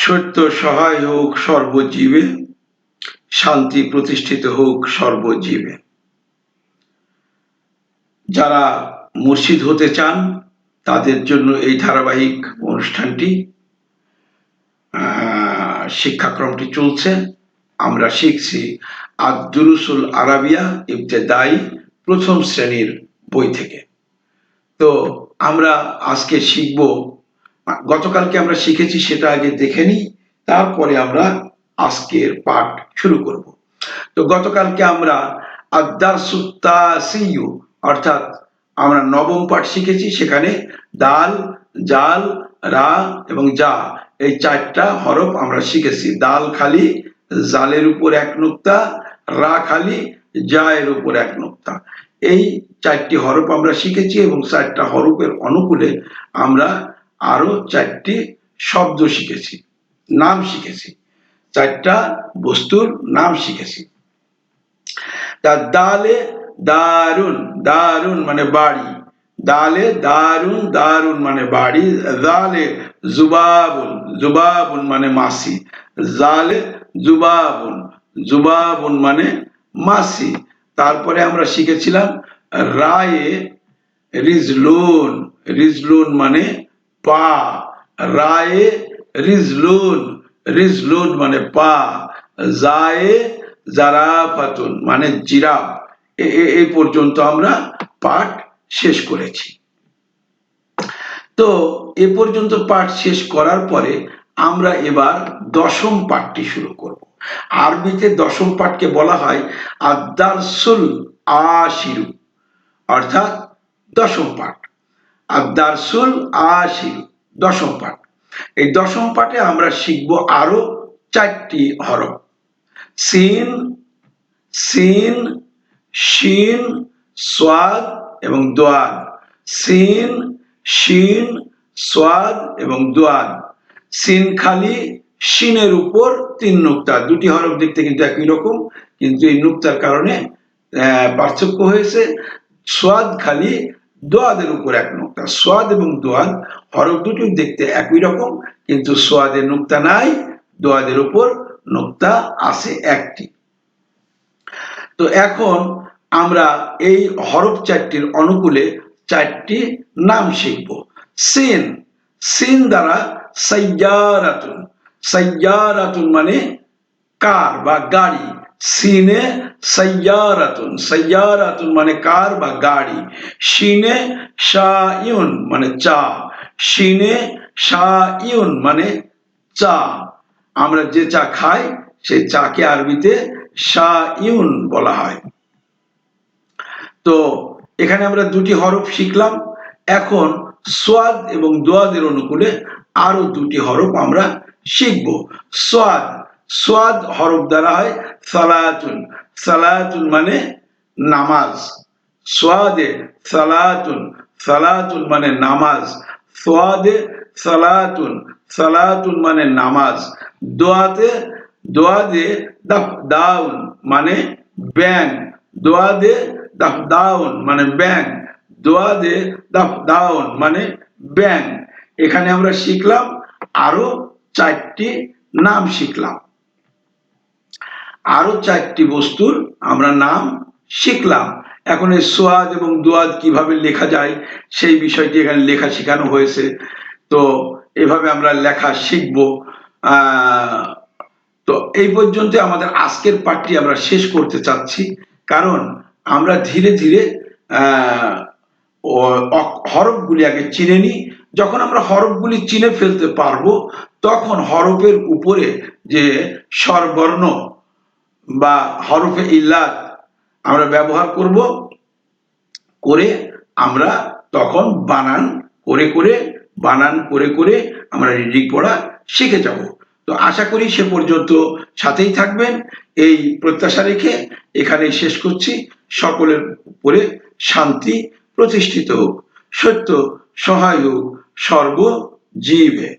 সত্য সহায় হোক সর্বজীবে, শান্তি প্রতিষ্ঠিত হোক সর্বজীবে। যারা মুর্শিদ হতে চান তাদের জন্য এই ধারাবাহিক অনুষ্ঠানটি, শিক্ষাক্রমটি চলছে। আমরা শিখছি আদ-দুরুসুল আরাবিয়া ইবতেদায়ী প্রথম শ্রেণীর বই থেকে। তো আমরা আজকে শিখব, গতকালকে আমরা শিখেছি সেটা আগে দেখে নিই, তারপরে আমরা আজকের পাঠ শুরু করব। তো গতকালকে আমরা আদ-দারসুত তাসিউ অর্থাৎ আমরা নবম পাঠ শিখেছি। সেখানে দাল, জাল, রা এবং জা এই চারটা হরফ আমরা শিখেছি। দাল খালি, জালের উপর এক নুক্তা, রা খালি, জা এর উপর এক নুক্তা। এই চারটি হরফ আমরা শিখেছি এবং চারটা হরফের অনুকূলে আমরা আরো চারটি শব্দ শিখেছি, নাম শিখেছি, চারটা বস্তুর নাম শিখেছি। দালে দারুন, দারুন মানে বাড়ি, দালে দারুন, দারুন মানে বাড়ি। জালে জুবাবুন, জুবাবুন মানে মাসি। জালে জুবাবুন, জুবাবুন মানে মাসি। তারপরে আমরা শিখেছিলাম রায়ে রিজলুন, রিজলুন মানে পা। রায়ে রিজলুন, রিজলুন মানে পা। জায়ে জারাফাতুন মানে জিরাফ। এই পর্যন্ত আমরা পাঠ শেষ করেছি। তো এ পর্যন্ত পাঠ শেষ করার পরে আমরা এবার দশম পাঠটি শুরু করব। আরবিতে দশম পাঠকে বলা হয় আদ-দারসুল আশিরু অর্থাৎ দশম পাঠ। আদ-দারসুল আশিরু দশম পাঠ। এই দশম পাঠে আমরা শিখব আরো চারটি হরফ, সিন, সিন, শিন, সোয়াদ এবং দোয়াদ। সিন, শিন, সোয়াদ এবং দোয়াদ। সিন খালি, শিনের উপর তিন নুক্তা। দুটি হরফ দেখতে কিন্তু একই রকম, কিন্তু এই নুক্তার কারণে পার্থক্য হয়েছে। সোয়াদ খালি, দোয়াদের উপর এক নুক্তা। সোয়াদ এবং দোয়াদ হরফ দুটি দেখতে একই রকম, কিন্তু সোয়াদের নুক্তা নাই, দোয়াদের উপর নুক্তা আছে একটি। তো এখন আমরা এই হরফ চারটির অনুকূলে চারটি নাম শিখব। সিন, সিন দ্বারা সাইয়ারাতুন, সাইয়ারাতুন মানে কার বা গাড়ি। সিনে সাইয়ারাতুন, সাইয়ারাতুন মানে কার বা গাড়ি। শিনে শাইউন মানে চা, শিনে শাইউন মানে চা। আমরা যে চা খাই সেই চাকে আরবিতে শাইউন বলা হয়। তো এখানে আমরা দুটি হরফ শিখলাম। এখন সোয়াদ এবং দোয়াদের অনুকূলে আরো দুটি হরফ আমরা শিখব। সোয়াদ, সোয়াদ হরফ দ্বারা হয় সালাতুন, সালাতুন মানে নামাজ। সোয়াদে সালাতুন, সালাতুন মানে নামাজ। সোয়াদে সালাতুন, সালাতুন মানে নামাজ। দোয়াতে, দোয়াদে দাউন মানে ব্যাং। দোয়াদে দাউন মানে ব্যাং। দোয়াদে দাউন মানে ব্যাং। এখানে আমরা শিখলাম আরো চারটি নাম শিখলাম, আরো চারটি বস্তুর আমরা নাম শিখলাম। এখন এই সোয়াদ এবং দোয়াদ কিভাবে লেখা যায় সেই বিষয়টি এখানে লেখা শেখানো হয়েছে। তো এভাবে আমরা লেখা শিখব। তো এই পর্যন্ত আমাদের আজকের পাঠটি আমরা শেষ করতে চাচ্ছি, কারণ আমরা ধীরে ধীরে হরফগুলি আগে চিনে নিই। যখন আমরা হরফগুলি চিনে ফেলতে পারবো তখন হরফের উপরে যে স্বরবর্ণ বা হরফে ইল্লাত আমরা ব্যবহার করব, করে আমরা তখন বানান করে করে, বানান করে করে আমরা রিডিং পড়া শিখে যাব। তো আশা করি সে পর্যন্ত সাথেই থাকবেন এই প্রত্যাশা রেখে এখানে শেষ করছি। সকলের উপরে শান্তি প্রতিষ্ঠিত হোক, সত্য সহায় হোক সর্বজীবে।